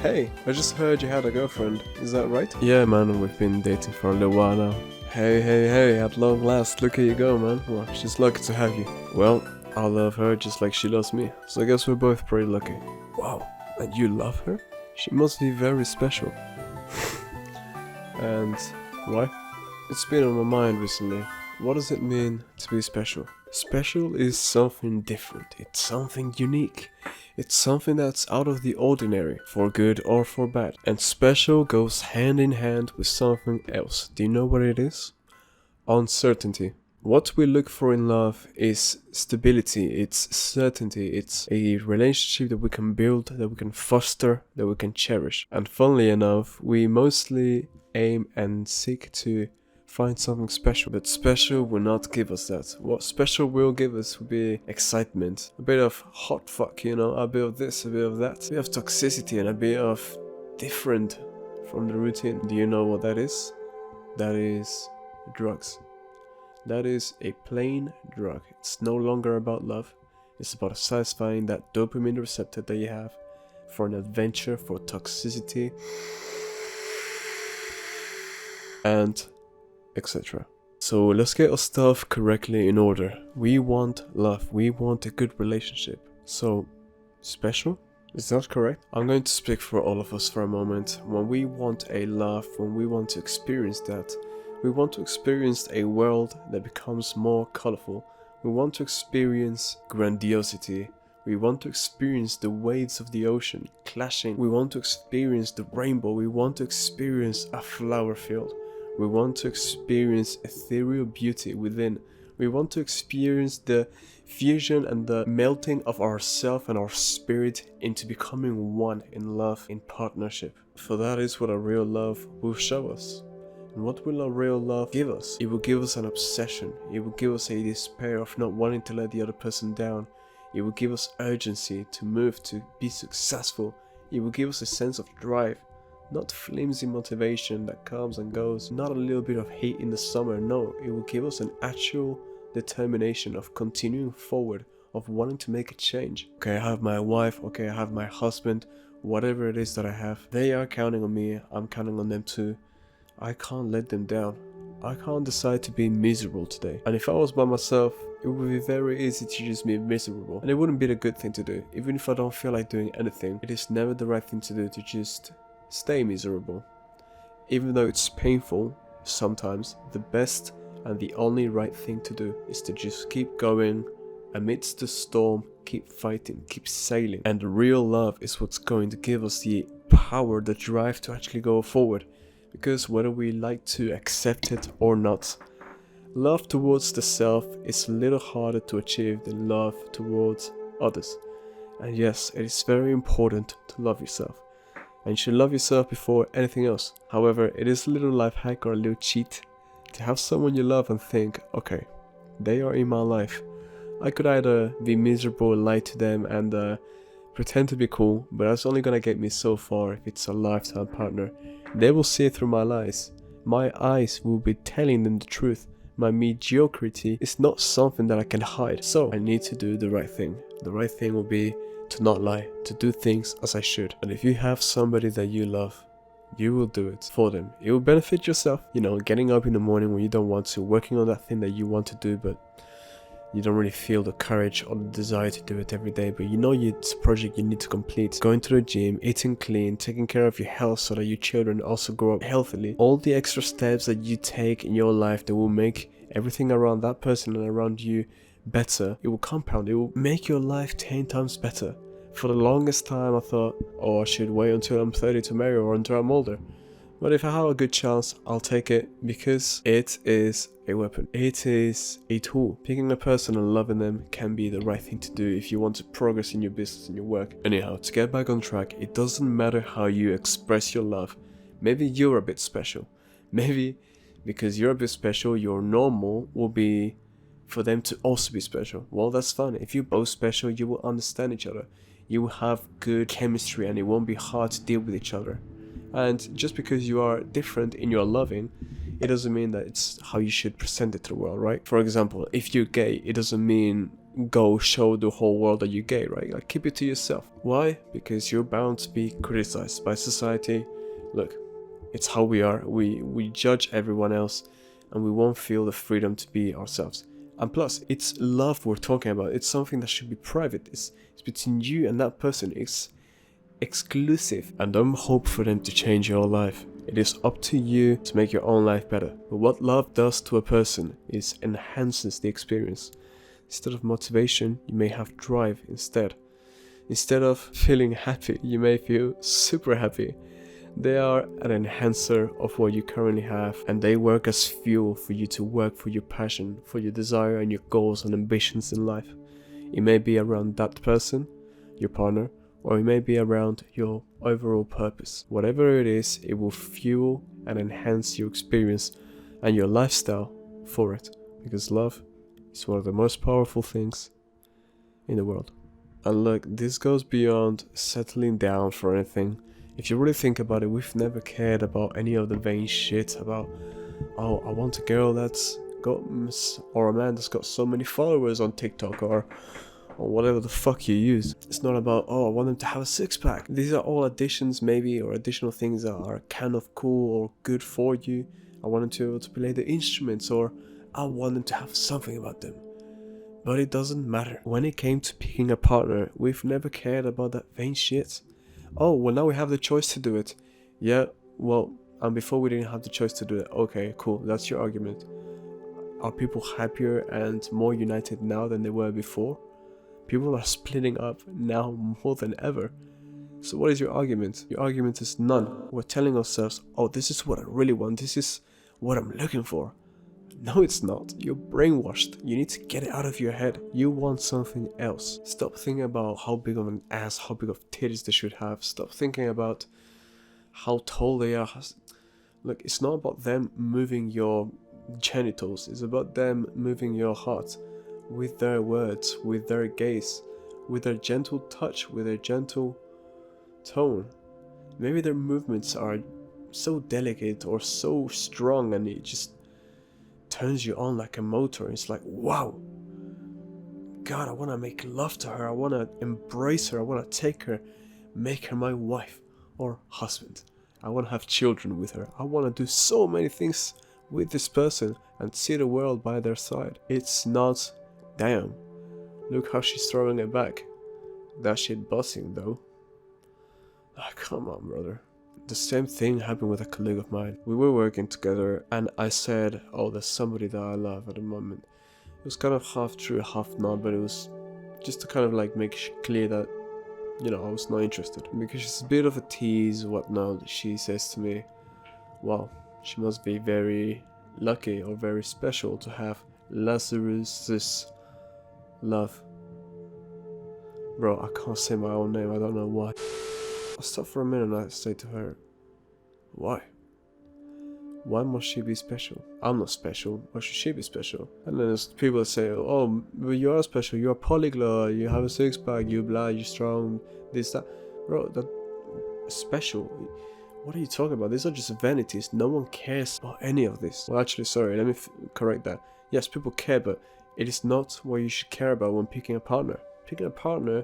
Hey, I just heard you had a girlfriend, is that right? Yeah man, we've been dating for a little while now. Hey, at long last, look at you go man. Well, she's lucky to have you. Well, I love her just like she loves me, so I guess we're both pretty lucky. Wow, and you love her? She must be very special. And why? It's been on my mind recently. What does it mean to be special? Special is something different, it's something unique. It's something that's out of the ordinary, for good or for bad. And special goes hand in hand with something else. Do you know what it is? Uncertainty. What we look for in love is stability, it's certainty, it's a relationship that we can build, that we can foster, that we can cherish. And funnily enough, we mostly aim and seek to find something special, but special will not give us that. What special will give us will be excitement, a bit of hot fuck, you know, a bit of this, a bit of that, a bit of toxicity and a bit of different from the routine. Do you know what that is? That is drugs. That is a plain drug. It's no longer about love. It's about satisfying that dopamine receptor that you have for an adventure, for toxicity, and etc. So let's get our stuff correctly in order. We want love. We want a good relationship. So, special? Is that correct? I'm going to speak for all of us for a moment. When we want a love, when we want to experience that, we want to experience a world that becomes more colorful. We want to experience grandiosity. We want to experience the waves of the ocean clashing. We want to experience the rainbow. We want to experience a flower field. We want to experience ethereal beauty within. We want to experience the fusion and the melting of ourself and our spirit into becoming one in love, in partnership. For that is what a real love will show us. And what will a real love give us? It will give us an obsession. It will give us a despair of not wanting to let the other person down. It will give us urgency to move, to be successful. It will give us a sense of drive. Not flimsy motivation that comes and goes, not a little bit of hate in the summer, no, it will give us an actual determination of continuing forward, of wanting to make a change. Okay, I have my wife, okay, I have my husband, whatever it is that I have, they are counting on me, I'm counting on them too. I can't let them down. I can't decide to be miserable today. And if I was by myself, it would be very easy to just be miserable. And it wouldn't be the good thing to do. Even if I don't feel like doing anything, it is never the right thing to do to just stay miserable. Even though it's painful, sometimes the best and the only right thing to do is to just keep going amidst the storm, keep fighting, keep sailing. And real love is what's going to give us the power, the drive to actually go forward. Because whether we like to accept it or not, love towards the self is a little harder to achieve than love towards others. And yes, it is very important to love yourself. And you should love yourself before anything else. However, it is a little life hack or a little cheat to have someone you love and think, okay, they are in my life. I could either be miserable, lie to them and pretend to be cool, but that's only gonna get me so far if it's a lifetime partner. They will see through my lies. My eyes will be telling them the truth. My mediocrity is not something that I can hide. So I need to do the right thing. The right thing will be to not lie, to do things as I should. And if you have somebody that you love, you will do it for them. It will benefit yourself, you know, getting up in the morning when you don't want to, working on that thing that you want to do but you don't really feel the courage or the desire to do it every day, but you know it's a project you need to complete. Going to the gym, eating clean, taking care of your health so that your children also grow up healthily. All the extra steps that you take in your life that will make everything around that person and around you better. It will compound. It will make your life 10 times better. For the longest time I thought, oh, I should wait until I'm 30 to marry or until I'm older. But if I have a good chance, I'll take it because it is a weapon. It is a tool. Picking a person and loving them can be the right thing to do if you want to progress in your business and your work. Anyhow, to get back on track, it doesn't matter how you express your love. Maybe you're a bit special. Maybe because you're a bit special, your normal will be for them to also be special. Well, that's fine. If you're both special, you will understand each other. You will have good chemistry and it won't be hard to deal with each other. And just because you are different in your loving, it doesn't mean that it's how you should present it to the world, right? For example, if you're gay, it doesn't mean go show the whole world that you're gay, right? Like, keep it to yourself. Why? Because you're bound to be criticized by society. Look, it's how we are. We judge everyone else, and we won't feel the freedom to be ourselves. And plus, it's love we're talking about. It's something that should be private. It's between you and that person. It's exclusive. And don't hope for them to change your life. It is up to you to make your own life better. But what love does to a person is enhances the experience. Instead of motivation, you may have drive instead. Instead of feeling happy, you may feel super happy. They are an enhancer of what you currently have, and they work as fuel for you to work for your passion, for your desire and your goals and ambitions in life. It may be around that person, your partner, or it may be around your overall purpose. Whatever it is, it will fuel and enhance your experience and your lifestyle for it, because love is one of the most powerful things in the world. And look, this goes beyond settling down for anything. If you really think about it, we've never cared about any of the vain shit about, oh, I want a girl that's got, or a man that's got so many followers on TikTok, or whatever the fuck you use. It's not about, oh, I want them to have a six-pack. These are all additions maybe, or additional things that are kind of cool or good for you. I want them to be able to play the instruments, or I want them to have something about them. But it doesn't matter. When it came to picking a partner, we've never cared about that vain shit. Oh, well, now we have the choice to do it. Yeah, well, and before we didn't have the choice to do it. Okay, cool, that's your argument. Are people happier and more united now than they were before? People are splitting up now more than ever. So what is your argument? Your argument is none. We're telling ourselves, oh, this is what I really want. This is what I'm looking for. No, it's not. You're brainwashed. You need to get it out of your head. You want something else. Stop thinking about how big of an ass, how big of titties they should have. Stop thinking about how tall they are. Look, it's not about them moving your genitals. It's about them moving your heart with their words, with their gaze, with their gentle touch, with their gentle tone. Maybe their movements are so delicate or so strong, and it just turns you on like a motor. It's like, wow, God, I want to make love to her. I want to embrace her. I want to take her, make her my wife or husband. I want to have children with her. I want to do so many things with this person and see the world by their side. It's not, damn, look how she's throwing it back. That shit buzzing though. Ah, come on, brother. The same thing happened with a colleague of mine. We were working together and I said, oh, there's somebody that I love at the moment. It was kind of half true, half not, but it was just to kind of like make clear that, you know, I was not interested. Because she's a bit of a tease, whatnot, she says to me, wow, she must be very lucky or very special to have Lazarus's love. Bro, I can't say my own name, I don't know why. I stopped for a minute and I say to her, why? Why must she be special? I'm not special. Why should she be special? And then there's people that say, oh, but you are special. You're a polyglot. You have a six-pack. You blah. You're strong. This, that. Bro, that special. What are you talking about? These are just vanities. No one cares about any of this. Well, actually, sorry. Let me correct that. Yes, people care, but it is not what you should care about when picking a partner. Picking a partner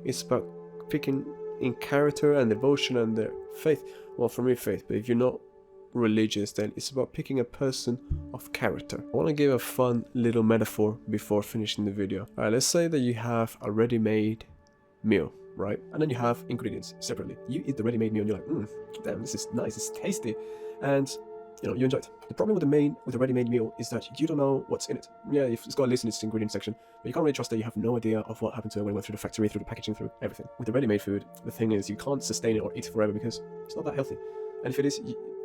is about picking in character and devotion and their faith. Well, for me, faith. But if you're not religious, then it's about picking a person of character. I want to give a fun little metaphor before finishing the video. Alright, let's say that you have a ready-made meal, right? And then you have ingredients separately. You eat the ready-made meal and you're like, damn, this is nice, it's tasty. And you know, you enjoy it. The problem with the ready-made meal is that you don't know what's in it. Yeah, it's got a list in its ingredient section, but you can't really trust that. You have no idea of what happened to it when it went through the factory, through the packaging, through everything. With the ready-made food, the thing is you can't sustain it or eat it forever because it's not that healthy. And if it is,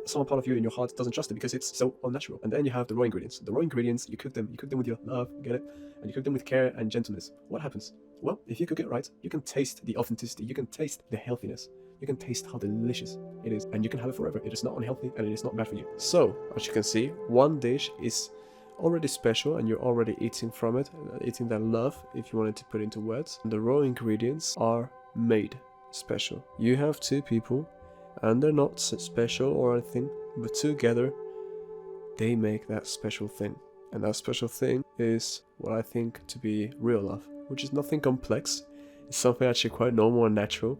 some part of you in your heart doesn't trust it because it's so unnatural. And then you have the raw ingredients. The raw ingredients, you cook them with your love, get it? And you cook them with care and gentleness. What happens? Well, if you cook it right, you can taste the authenticity, you can taste the healthiness, you can taste how delicious it is, and you can have it forever. It is not unhealthy and it is not bad for you. So, as you can see, one dish is already special and you're already eating from it, eating that love, if you wanted to put into words. And the raw ingredients are made special. You have two people and they're not special or anything, but together they make that special thing. And that special thing is what I think to be real love, which is nothing complex. It's something actually quite normal and natural,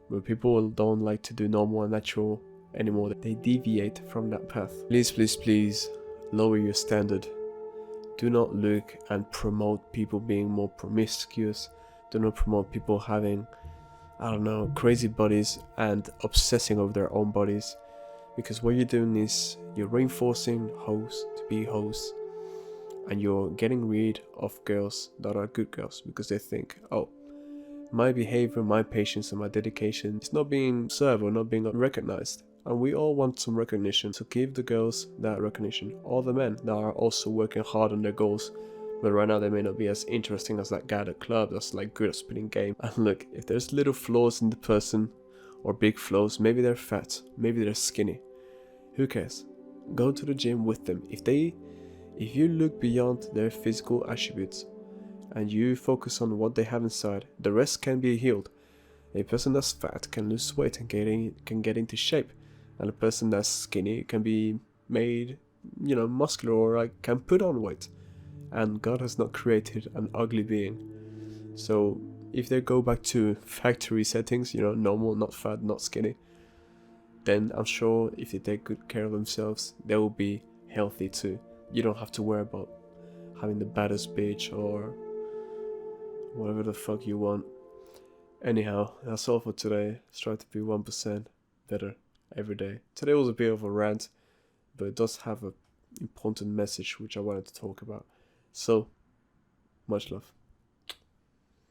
but people don't like to do normal and natural anymore. They deviate from that path. Please, please, please lower your standard. Do not look and promote people being more promiscuous. Do not promote people having, I don't know, crazy bodies and obsessing over their own bodies. Because what you're doing is you're reinforcing hoes to be hoes, and you're getting rid of girls that are good girls because they think, oh, my behavior, my patience, and my dedication is not being served or not being recognized. And we all want some recognition, so give the girls that recognition. All the men that are also working hard on their goals, but right now they may not be as interesting as that guy at the club that's like good at spitting game. And look, if there's little flaws in the person, or big flaws, maybe they're fat, maybe they're skinny, who cares? Go to the gym with them. If you look beyond their physical attributes and you focus on what they have inside, the rest can be healed. A person that's fat can lose weight and can get into shape, and a person that's skinny can be made, muscular, or can put on weight. And God has not created an ugly being. So if they go back to factory settings, normal, not fat, not skinny, then I'm sure if they take good care of themselves, they will be healthy too. You don't have to worry about having the baddest bitch or whatever the fuck you want. Anyhow, that's all for today. Let's try to be 1% better every day. Today was a bit of a rant, but it does have an important message which I wanted to talk about. So, much love.